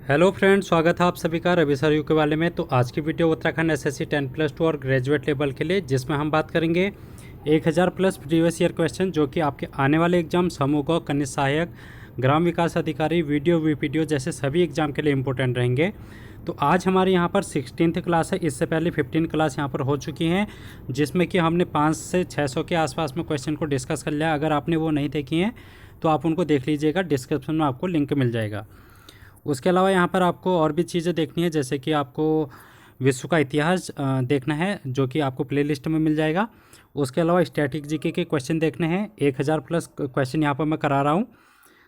Hello friends, स्वागत है आप सभी का रवि सर यूके वाले में। तो आज की वीडियो उत्तराखंड एसएससी 10+2 और ग्रेजुएट लेवल के लिए, जिसमें हम बात करेंगे 1000 प्लस प्रीवियस ईयर क्वेश्चन जो कि आपके आने वाले एग्जाम समूह कनिष्ठ सहायक, ग्राम विकास अधिकारी, वीडियो वीपीडीओ जैसे सभी एग्जाम के लिए इंपॉर्टेंट रहेंगे। तो आज हमारे यहाँ पर 16th क्लास है। इससे पहले 15 क्लास यहाँ पर हो चुकी हैं, जिसमें कि हमने 500 से 600 के आसपास में क्वेश्चन को डिस्कस कर लिया। अगर आपने वो नहीं देखी हैं तो आप उनको देख लीजिएगा, डिस्क्रिप्शन में आपको लिंक मिल जाएगा। उसके अलावा यहाँ पर आपको और भी चीज़ें देखनी है, जैसे कि आपको विश्व का इतिहास देखना है, जो कि आपको प्लेलिस्ट में मिल जाएगा। उसके अलावा स्टैटिक जीके के क्वेश्चन देखने हैं, 1000 प्लस क्वेश्चन यहाँ पर मैं करा रहा हूँ।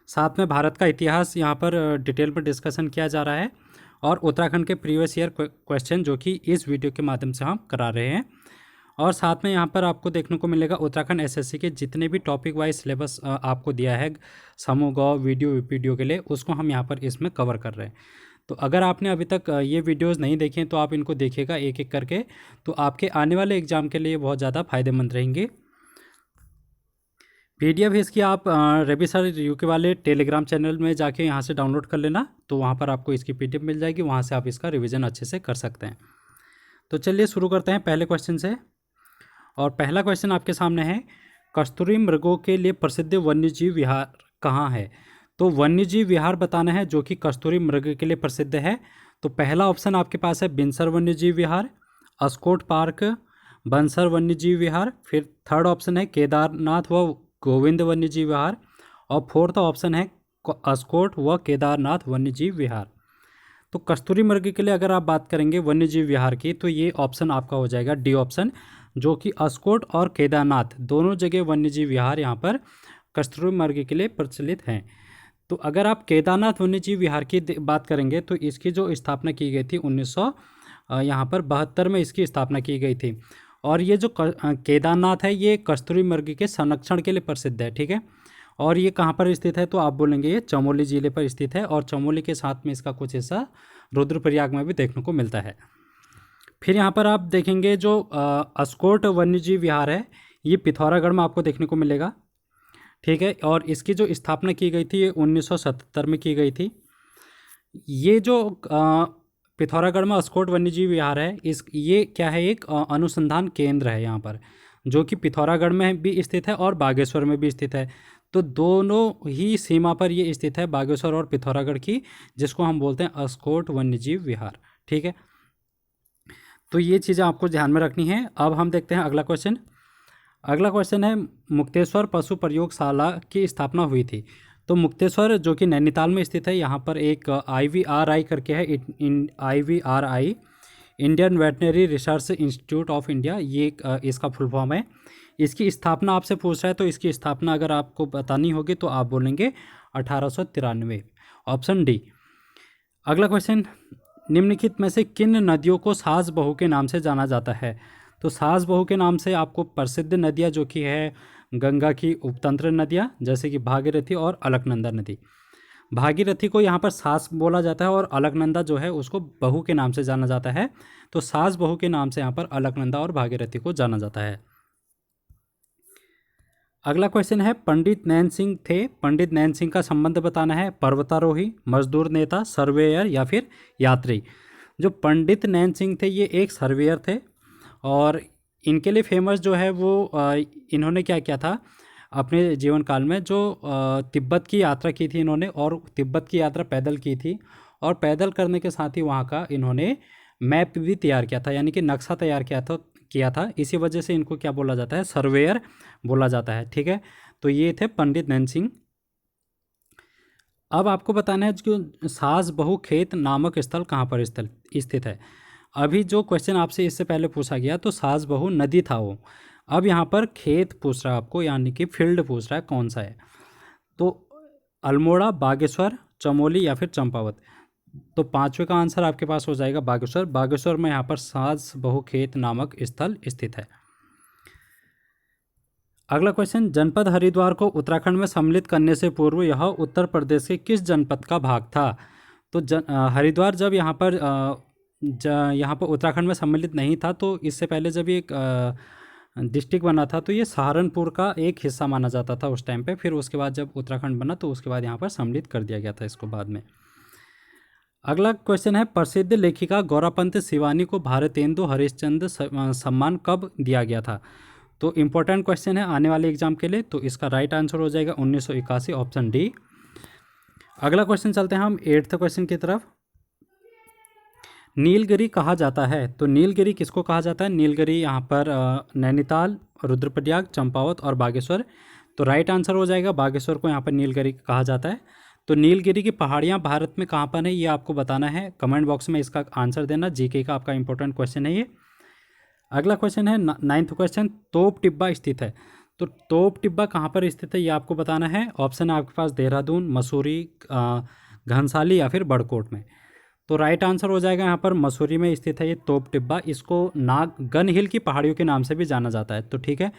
साथ में भारत का इतिहास यहाँ पर डिटेल पर डिस्कशन किया जा रहा है, और उत्तराखंड के प्रीवियस ईयर क्वेश्चन जो कि इस वीडियो के माध्यम से हम करा रहे हैं। और साथ में यहाँ पर आपको देखने को मिलेगा उत्तराखंड एसएससी के जितने भी टॉपिक वाइज सिलेबस आपको दिया है समूह ग वीडियो वीडियो के लिए, उसको हम यहाँ पर इसमें कवर कर रहे हैं। तो अगर आपने अभी तक ये वीडियोस नहीं देखे हैं तो आप इनको देखिएगा एक एक करके, तो आपके आने वाले एग्जाम के लिए बहुत ज़्यादा फायदेमंद रहेंगे। PDF इसकी आप रवि सर यूके वाले टेलीग्राम चैनल में जाके यहाँ से डाउनलोड कर लेना, तो वहाँ पर आपको इसकी PDF मिल जाएगी, वहाँ से आप इसका रिविज़न अच्छे से कर सकते हैं। तो चलिए शुरू करते हैं पहले क्वेश्चन से। और पहला क्वेश्चन आपके सामने है, कस्तूरी मृगों के लिए प्रसिद्ध वन्यजीव विहार कहाँ है? तो वन्यजीव विहार बताना है जो कि कस्तूरी मृग के लिए प्रसिद्ध है। तो पहला ऑप्शन आपके पास है बिनसर वन्यजीव विहार, अस्कोट पार्क, बंसर वन्यजीव विहार। फिर थर्ड ऑप्शन है केदारनाथ व गोविंद वन्यजीव विहार, और फोर्थ ऑप्शन है अस्कोट व केदारनाथ वन्यजीव विहार। तो कस्तूरी मृग के लिए अगर आप बात करेंगे वन्यजीव विहार की, तो ये ऑप्शन आपका हो जाएगा डी ऑप्शन, जो कि अस्कोट और केदारनाथ दोनों जगह वन्यजीव विहार यहाँ पर कस्तूरी मृग के लिए प्रचलित हैं। तो अगर आप केदारनाथ वन्यजीव विहार की बात करेंगे तो इसकी जो स्थापना की गई थी 1900 यहाँ पर 72 में इसकी स्थापना की गई थी। और ये जो केदारनाथ है ये कस्तूरी मृग के संरक्षण के लिए प्रसिद्ध है, ठीक है। और ये कहाँ पर स्थित है? तो आप बोलेंगे ये चमोली ज़िले पर स्थित है, और चमोली के साथ में इसका कुछ हिस्सा रुद्रप्रयाग में भी देखने को मिलता है। फिर यहाँ पर आप देखेंगे जो अस्कोट वन्यजीव विहार है, ये पिथौरागढ़ में आपको देखने को मिलेगा, ठीक है। और इसकी जो स्थापना की गई थी ये 1977 में की गई थी। ये जो पिथौरागढ़ में अस्कोट वन्यजीव विहार है, ये क्या है, एक अनुसंधान केंद्र है यहाँ पर, जो कि पिथौरागढ़ में भी स्थित है और बागेश्वर में भी स्थित है। तो दोनों ही सीमा पर ये स्थित है, बागेश्वर और पिथौरागढ़ की, जिसको हम बोलते हैं अस्कोट वन्यजीव विहार, ठीक है। तो ये चीज़ें आपको ध्यान में रखनी है। अब हम देखते हैं अगला क्वेश्चन। अगला क्वेश्चन है, मुक्तेश्वर पशु प्रयोगशाला की स्थापना हुई थी। तो मुक्तेश्वर जो कि नैनीताल में स्थित है, यहाँ पर एक IVRI करके है, IVRI Indian veterinary research institute of India, ये इसका फुल फॉर्म है। इसकी स्थापना आपसे पूछ रहा है, तो इसकी स्थापना अगर आपको बतानी होगी तो आप बोलेंगे 1893, ऑप्शन डी। अगला क्वेश्चन, निम्नलिखित में से किन नदियों को सास बहू के नाम से जाना जाता है? तो सास बहू के नाम से आपको प्रसिद्ध नदियाँ जो कि है गंगा की उपतंत्र नदियाँ, जैसे कि भागीरथी और अलकनंदा नदी। भागीरथी को यहाँ पर सास बोला जाता है, और अलकनंदा जो है उसको बहू के नाम से जाना जाता है। तो सास बहू के नाम से यहाँ पर अलकनंदा और भागीरथी को जाना जाता है। अगला क्वेश्चन है, पंडित नैन सिंह थे, पंडित नैन सिंह का संबंध बताना है, पर्वतारोही, मजदूर नेता, सर्वेयर या फिर यात्री। जो पंडित नैन सिंह थे ये एक सर्वेयर थे, और इनके लिए फेमस जो है वो इन्होंने क्या किया था अपने जीवन काल में, जो तिब्बत की यात्रा की थी इन्होंने, और तिब्बत की यात्रा पैदल की थी, और पैदल करने के साथ ही वहाँ का इन्होंने मैप भी तैयार किया था, यानी कि नक्शा तैयार किया था। इसी वजह से इनको क्या बोला जाता है, सर्वेयर बोला जाता है, ठीक है। तो ये थे पंडित नैन सिंह। अब आपको बताना है कि सास बहू खेत नामक स्थल कहाँ पर स्थित है। अभी जो क्वेश्चन आपसे इससे पहले पूछा गया तो सास बहू नदी था वो, अब यहाँ पर खेत पूछ रहा है आपको, यानी कि फील्ड पूछ रहा है कौन सा है। तो अल्मोड़ा, बागेश्वर, चमोली या फिर चंपावत। तो पांचवे का आंसर आपके पास हो जाएगा बागेश्वर। बागेश्वर में यहाँ पर सास बहू खेत नामक स्थल स्थित है। अगला क्वेश्चन, जनपद हरिद्वार को उत्तराखंड में सम्मिलित करने से पूर्व यह उत्तर प्रदेश के किस जनपद का भाग था? तो हरिद्वार जब यहाँ पर उत्तराखंड में सम्मिलित नहीं था, तो इससे पहले जब ये एक डिस्ट्रिक्ट बना था तो ये सहारनपुर का एक हिस्सा माना जाता था उस टाइम पे। फिर उसके बाद जब उत्तराखंड बना तो उसके बाद यहाँ पर सम्मिलित कर दिया गया था इसको बाद में। अगला क्वेश्चन है, प्रसिद्ध लेखिका गौरापंत शिवानी को भारतेंदु हरिश्चंद्र सम्मान कब दिया गया था? तो इम्पोर्टेंट क्वेश्चन है आने वाले एग्जाम के लिए, तो इसका राइट आंसर हो जाएगा 1981, ऑप्शन डी। अगला क्वेश्चन चलते हैं हम 8th क्वेश्चन की तरफ। नीलगिरी कहा जाता है, तो नीलगिरी किसको कहा जाता है? नीलगिरी यहाँ पर नैनीताल, रुद्रप्रयाग, चंपावत और बागेश्वर। तो राइट आंसर हो जाएगा बागेश्वर को यहाँ पर नीलगिरी कहा जाता है। तो नीलगिरी की पहाड़ियाँ भारत में कहाँ पर है, ये आपको बताना है, कमेंट बॉक्स में इसका आंसर देना। जीके का आपका इंपॉर्टेंट क्वेश्चन है ये। अगला क्वेश्चन है 9th क्वेश्चन, तोप टिब्बा स्थित है। तो तोप टिब्बा कहाँ पर स्थित है, ये आपको बताना है। ऑप्शन है आपके पास देहरादून, मसूरी, घनसाली या फिर बड़कोट में। तो राइट आंसर हो जाएगा यहाँ पर मसूरी में स्थित है ये तोप टिब्बा। इसको गन हिल की पहाड़ियों के नाम से भी जाना जाता है। तो ठीक है,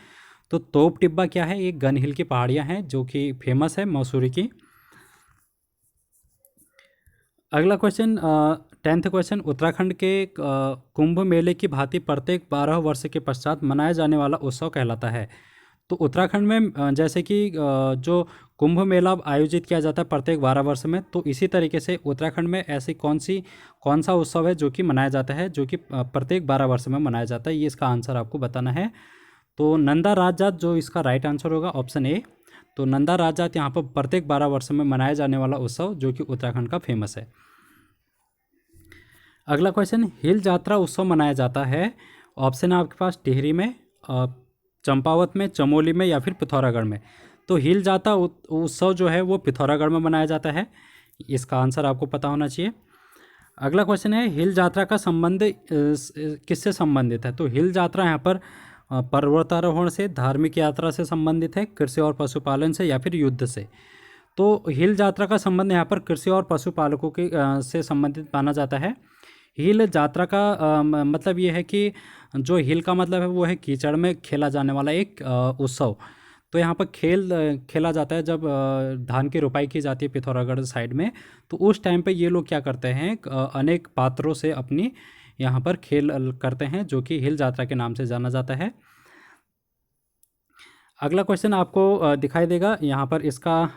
तो तोप टिब्बा क्या है? ये गन हिल की पहाड़ियाँ हैं जो कि फेमस है मसूरी की। अगला क्वेश्चन 10th क्वेश्चन, उत्तराखंड के कुंभ मेले की भांति प्रत्येक 12 वर्ष के पश्चात मनाया जाने वाला उत्सव कहलाता है। तो उत्तराखंड में जैसे कि जो कुंभ मेला आयोजित किया जाता है प्रत्येक 12 वर्ष में, तो इसी तरीके से उत्तराखंड में ऐसी कौन सा उत्सव है जो कि मनाया जाता है, जो कि प्रत्येक 12 वर्ष में मनाया जाता है? ये इसका आंसर आपको बताना है। तो नंदा राजजात जो इसका राइट आंसर होगा, ऑप्शन ए। तो नंदा राजजात यहाँ पर प्रत्येक 12 वर्ष में मनाया जाने वाला उत्सव जो कि उत्तराखंड का फेमस है। अगला क्वेश्चन, हिल यात्रा उत्सव मनाया जाता है, ऑप्शन है आपके पास टिहरी में, चंपावत में, चमोली में या फिर पिथौरागढ़ में। तो हिल यात्रा उत्सव जो है वो पिथौरागढ़ में मनाया जाता है। इसका आंसर आपको पता होना चाहिए। अगला क्वेश्चन है, हिल यात्रा का संबंध किससे संबंधित है? तो हिल यात्रा यहाँ पर पर्वतारोहण से, धार्मिक यात्रा से संबंधित है, कृषि और पशुपालन से या फिर युद्ध से। तो हिल यात्रा का संबंध यहाँ पर कृषि और पशुपालकों के से संबंधित माना जाता है। हिल यात्रा का मतलब ये है कि जो हिल का मतलब है वो है कीचड़ में खेला जाने वाला एक उत्सव। तो यहाँ पर खेला जाता है जब धान की रोपाई की जाती है पिथौरागढ़ साइड में, तो उस टाइम पे ये लोग क्या करते हैं, अनेक पात्रों से अपनी यहाँ पर खेल करते हैं, जो कि हिल यात्रा के नाम से जाना जाता है। अगला क्वेश्चन आपको दिखाई देगा यहाँ पर, इसका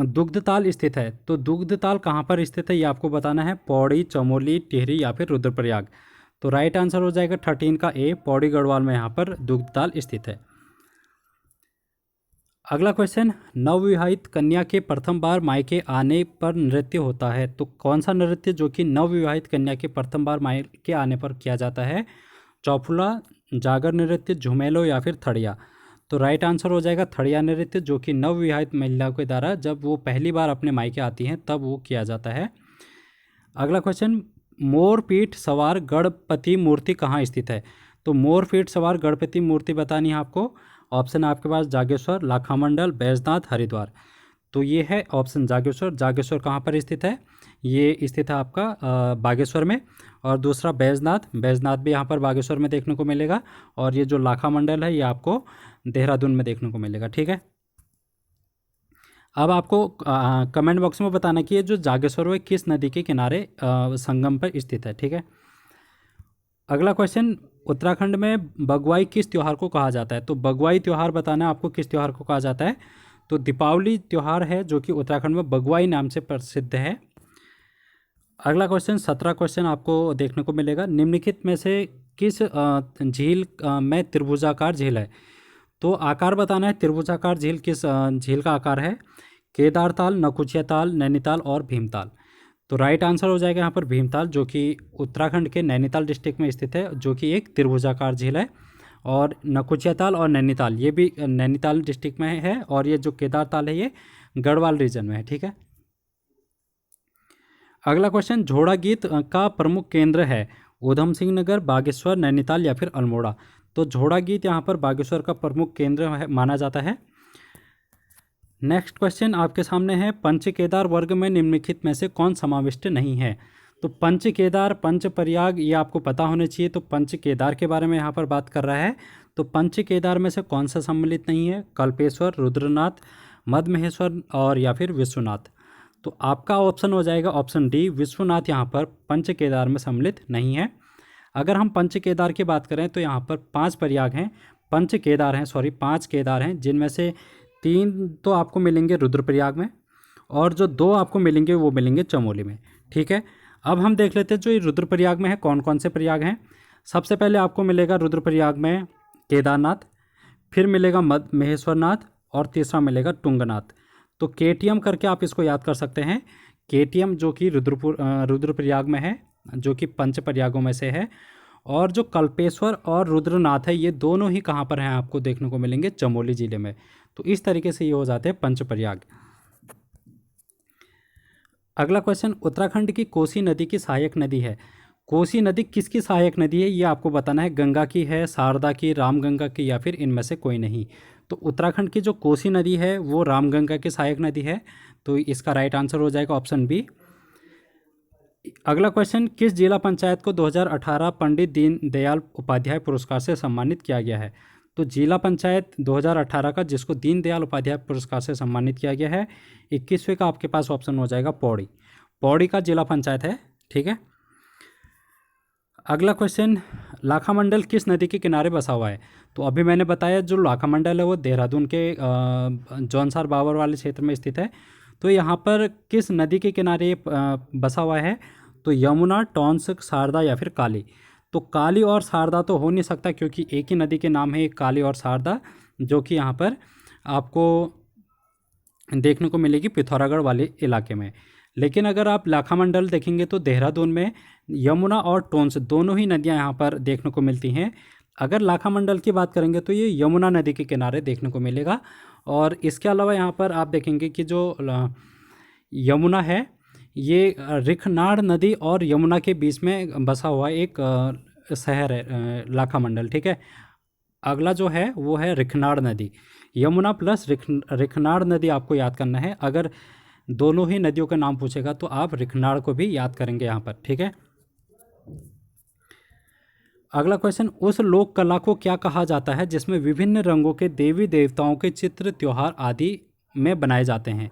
दुग्धताल स्थित है। तो दुग्धताल कहाँ पर स्थित है ये आपको बताना है, पौड़ी, चमोली, टिहरी या फिर रुद्रप्रयाग। तो राइट आंसर हो जाएगा 13 का ए, पौड़ी गढ़वाल में यहाँ पर दुग्धताल स्थित है। अगला क्वेश्चन, नवविवाहित कन्या के प्रथम बार मायके आने पर नृत्य होता है। तो कौन सा नृत्य जो कि नवविवाहित कन्या के प्रथम बार मायके आने पर किया जाता है? चौफुला, जागर नृत्य, झुमेलो या फिर थड़िया। तो राइट आंसर हो जाएगा थड़िया नृत्य, जो कि नवविवाहित महिला के द्वारा जब वो पहली बार अपने मायके आती हैं तब वो किया जाता है। अगला क्वेश्चन, मोरपीठ सवार गणपति मूर्ति कहाँ स्थित है? तो मोरपीठ सवार गणपति मूर्ति बतानी है आपको। ऑप्शन है आपके पास जागेश्वर, लाखामंडल, बैजनाथ, हरिद्वार। तो ये है ऑप्शन जागेश्वर। जागेश्वर कहाँ पर स्थित है? ये स्थित है आपका बागेश्वर में। और दूसरा बैजनाथ, बैजनाथ भी यहाँ पर बागेश्वर में देखने को मिलेगा। और ये जो लाखामंडल है ये आपको देहरादून में देखने को मिलेगा। ठीक है, अब आपको कमेंट बॉक्स में बताना कि ये जो जागेश्वर है किस नदी के किनारे संगम पर स्थित है। ठीक है, अगला क्वेश्चन, उत्तराखंड में बगवाई किस त्यौहार को कहा जाता है? तो बगवाई त्यौहार बताना है आपको किस त्यौहार को कहा जाता है। तो दीपावली त्यौहार है जो कि उत्तराखंड में बगवाई नाम से प्रसिद्ध है। अगला क्वेश्चन 17 क्वेश्चन आपको देखने को मिलेगा, निम्नलिखित में से किस झील में त्रिभुजाकार झील है? तो आकार बताना है, त्रिभुजाकार झील किस झील का आकार है? केदारताल, नकुचिया ताल, नैनीताल और भीमताल। तो राइट आंसर हो जाएगा यहाँ पर भीमताल, जो कि उत्तराखंड के नैनीताल डिस्ट्रिक्ट में स्थित है, जो कि एक त्रिभुजाकार झील है। और नकुचिया ताल और नैनीताल ये भी नैनीताल डिस्ट्रिक्ट में है, और ये जो केदारताल है ये गढ़वाल रीजन में है। ठीक है, अगला क्वेश्चन, झोड़ा गीत का प्रमुख केंद्र है? ऊधम सिंह नगर, बागेश्वर, नैनीताल या फिर अल्मोड़ा। तो झोड़ा गीत यहाँ पर बागेश्वर का प्रमुख केंद्र है, माना जाता है। नेक्स्ट क्वेश्चन आपके सामने है, पंच केदार वर्ग में निम्नलिखित में से कौन समाविष्ट नहीं है? तो पंच केदार, पंच प्रयाग ये आपको पता होने चाहिए। तो पंच केदार के बारे में यहाँ पर बात कर रहा है। तो पंच केदार में से कौन सा सम्मिलित नहीं है? कल्पेश्वर, रुद्रनाथ, मद्महेश्वर और या फिर विश्वनाथ। तो आपका ऑप्शन हो जाएगा ऑप्शन डी, विश्वनाथ यहाँ पर पंच केदार में सम्मिलित नहीं है। अगर हम पंच केदार की बात करें तो यहाँ पर 5 प्रयाग हैं, पंच केदार हैं, 5 केदार हैं, जिनमें से 3 तो आपको मिलेंगे रुद्रप्रयाग में, और जो 2 आपको मिलेंगे वो मिलेंगे चमोली में। ठीक है, अब हम देख लेते हैं जो ये रुद्रप्रयाग में है कौन कौन से प्रयाग हैं। सबसे पहले आपको मिलेगा रुद्रप्रयाग में केदारनाथ, फिर मिलेगा महेश्वरनाथ और तीसरा मिलेगा तुंगनाथ। तो केटीएम करके आप इसको याद कर सकते हैं। केटीएम जो कि रुद्रप्रयाग में है, जो कि पंच प्रयागों में से है। और जो कल्पेश्वर और रुद्रनाथ है ये दोनों ही कहाँ पर हैं आपको देखने को मिलेंगे चमोली ज़िले में। तो इस तरीके से ये हो जाते हैं पंच प्रयाग। अगला क्वेश्चन, उत्तराखंड की कोसी नदी की सहायक नदी है। कोसी नदी किसकी सहायक नदी है ये आपको बताना है। गंगा की है, शारदा की, रामगंगा की, या फिर इनमें से कोई नहीं। तो उत्तराखंड की जो कोसी नदी है वो रामगंगा की सहायक नदी है। तो इसका राइट आंसर हो जाएगा ऑप्शन बी। अगला क्वेश्चन, किस जिला पंचायत को 2018 पंडित दीनदयाल उपाध्याय पुरस्कार से सम्मानित किया गया है। तो जिला पंचायत 2018 का जिसको दीनदयाल उपाध्याय पुरस्कार से सम्मानित किया गया है, 21वें का आपके पास ऑप्शन हो जाएगा पौड़ी। पौड़ी का जिला पंचायत है। ठीक है, अगला क्वेश्चन, लाखा मंडल किस नदी के किनारे बसा हुआ है। तो अभी मैंने बताया जो लाखा मंडल है वो देहरादून के जौनसार बावर वाले क्षेत्र में स्थित है। तो यहाँ पर किस नदी के किनारे बसा हुआ है। तो यमुना, टॉन्स, शारदा या फिर काली। तो काली और शारदा तो हो नहीं सकता क्योंकि एक ही नदी के नाम है, एक काली और शारदा, जो कि यहाँ पर आपको देखने को मिलेगी पिथौरागढ़ वाले इलाके में। लेकिन अगर आप लाखा मंडल देखेंगे तो देहरादून में यमुना और टोंस दोनों ही नदियाँ यहाँ पर देखने को मिलती हैं। अगर लाखा मंडल की बात करेंगे तो ये यमुना नदी के किनारे देखने को मिलेगा। और इसके अलावा यहाँ पर आप देखेंगे कि जो यमुना है ये रिखनाड़ नदी और यमुना के बीच में बसा हुआ एक शहर है लाखा मंडल। ठीक है, अगला जो है वो है रिखनाड़ नदी। यमुना प्लस रिखनाड़ नदी आपको याद करना है। अगर दोनों ही नदियों का नाम पूछेगा तो आप रिखनाड़ को भी याद करेंगे यहाँ पर। ठीक है, अगला क्वेश्चन, उस लोक कला को क्या कहा जाता है जिसमें विभिन्न रंगों के देवी देवताओं के चित्र त्योहार आदि में बनाए जाते हैं।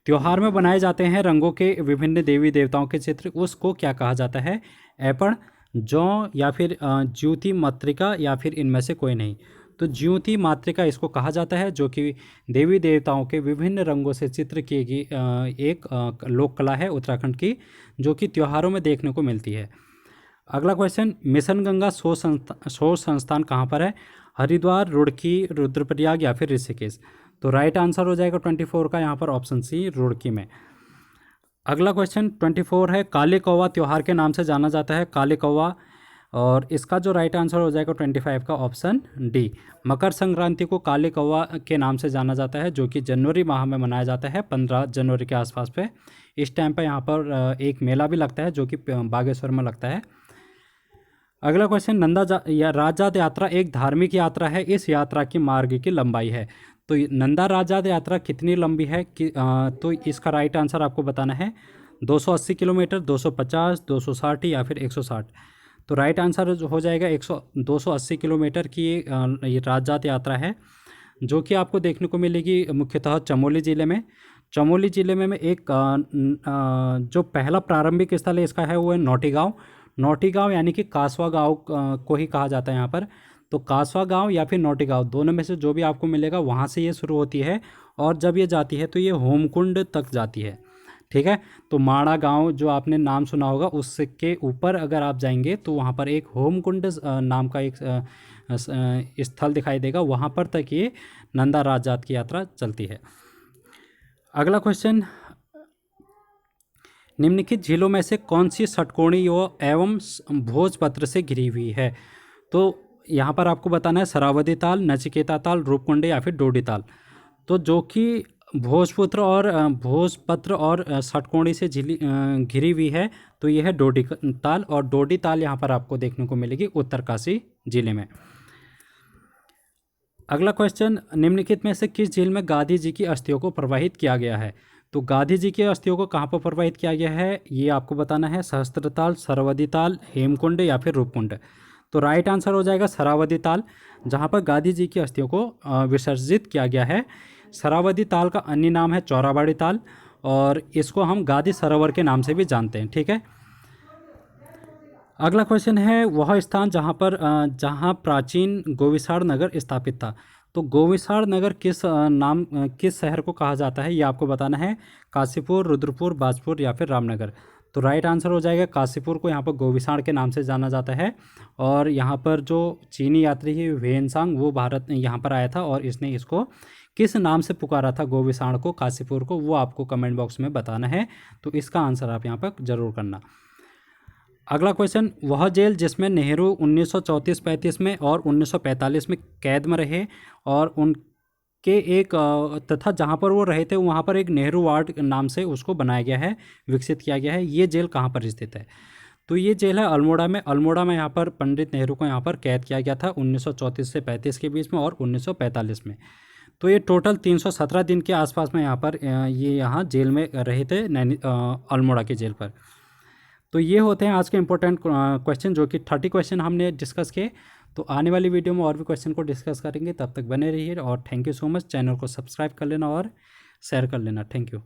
त्योहार में बनाए जाते हैं रंगों के विभिन्न देवी देवताओं के चित्र, उसको क्या कहा जाता है। ऐपण, जौ या फिर ज्योति मातृका या फिर इनमें से कोई नहीं। तो ज्योति मातृका इसको कहा जाता है, जो कि देवी देवताओं के विभिन्न रंगों से चित्र की गई एक लोक कला है उत्तराखंड की, जो कि त्योहारों में देखने को मिलती है। अगला क्वेश्चन, मिशन गंगा शोध संस्थान कहाँ पर है। हरिद्वार, रुड़की, रुद्रप्रयाग या फिर ऋषिकेश। तो राइट आंसर हो जाएगा 24 का यहाँ पर ऑप्शन सी, रुड़की में। अगला क्वेश्चन 24 है, काले कौवा त्यौहार के नाम से जाना जाता है। काले कौवा, और इसका जो राइट आंसर हो जाएगा 25 का ऑप्शन डी। मकर संक्रांति को काले कौवा के नाम से जाना जाता है, जो कि जनवरी माह में मनाया जाता है 15 जनवरी के आसपास पे। इस टाइम पे यहाँ पर एक मेला भी लगता है जो कि बागेश्वर में लगता है। अगला क्वेश्चन, या राजजात यात्रा एक धार्मिक यात्रा है, इस यात्रा की मार्ग की लंबाई है। तो नंदा राजजात यात्रा कितनी लंबी है तो इसका राइट आंसर आपको बताना है। 280 किलोमीटर, 250, 260 या फिर 160। तो राइट आंसर हो जाएगा 280 किलोमीटर की ये राजजात यात्रा है, जो कि आपको देखने को मिलेगी मुख्यतः चमोली ज़िले में। चमोली ज़िले में एक जो पहला प्रारंभिक स्थल है इसका है वो है नौटी गाँव। नौटी गाँव यानी कि कासवा गाँव को ही कहा जाता है यहाँ पर। तो कासवा गाँव या फिर नौटी गाँव दोनों में से जो भी आपको मिलेगा वहाँ से ये शुरू होती है, और जब ये जाती है तो ये होमकुंड तक जाती है। ठीक है, तो माड़ा गांव जो आपने नाम सुना होगा उसके ऊपर अगर आप जाएंगे तो वहाँ पर एक होमकुंड नाम का एक स्थल दिखाई देगा, वहाँ पर तक ये नंदा राजजात की यात्रा चलती है। अगला क्वेश्चन, निम्नलिखित झीलों में से कौन सी षटकोणी एवं भोजपत्र से घिरी हुई है। तो यहाँ पर आपको बताना है शरावती ताल, नचिकेता ताल, रूपकुंड या फिर डोडी ताल। तो जो कि भोजपत्र और षटकोणी से घिरी हुई है तो यह है डोडी ताल, और डोडी ताल यहाँ पर आपको देखने को मिलेगी उत्तरकाशी जिले में। अगला क्वेश्चन, निम्नलिखित में से किस झील में गांधी जी की अस्थियों को प्रवाहित किया गया है। तो गांधी जी की अस्थियों को कहाँ पर प्रवाहित किया गया है ये आपको बताना है। सहस्त्रताल, शरावती ताल, हेमकुंड या फिर रूपकुंड। तो राइट आंसर हो जाएगा शरावती ताल, जहाँ पर गांधी जी की अस्थियों को विसर्जित किया गया है। शरावती ताल का अन्य नाम है चौराबाड़ी ताल, और इसको हम गांधी सरोवर के नाम से भी जानते हैं। ठीक है, अगला क्वेश्चन है, वह स्थान जहाँ प्राचीन गोविसाड़ नगर स्थापित था। तो गोविसाड़ नगर किस शहर को कहा जाता है, ये आपको बताना है। काशीपुर, रुद्रपुर, बाजपुर या फिर रामनगर। तो राइट आंसर हो जाएगा काशीपुर को यहाँ पर गोविसाड़ के नाम से जाना जाता है। और यहाँ पर जो चीनी यात्री है वेनसांग, वो भारत यहाँ पर आया था और इसने इसको किस नाम से पुकारा था गोविसाड़ को, काशीपुर को, वो आपको कमेंट बॉक्स में बताना है। तो इसका आंसर आप यहाँ पर जरूर करना। अगला क्वेश्चन, वह जेल जिसमें नेहरू 1934-35 में और 1945 में कैद में रहे और उनके तथा जहाँ पर वो रहे थे वहाँ पर एक नेहरू वार्ड नाम से उसको बनाया गया है, विकसित किया गया है। ये जेल कहाँ पर स्थित है? तो ये जेल है अल्मोड़ा में। अल्मोड़ा में यहाँ पर पंडित नेहरू को यहाँ पर कैद किया गया था 1934 से 35 के बीच में और 1945 में। तो ये टोटल 317 दिन के आसपास में यहाँ पर ये यहाँ जेल में रहे थे, अल्मोड़ा की जेल पर। तो ये होते हैं आज के इंपॉर्टेंट क्वेश्चन, जो कि 30 क्वेश्चन हमने डिस्कस किए। तो आने वाली वीडियो में और भी क्वेश्चन को डिस्कस करेंगे, तब तक बने रहिए और thank you so much. Channel को सब्सक्राइब कर लेना और शेयर कर लेना। Thank you.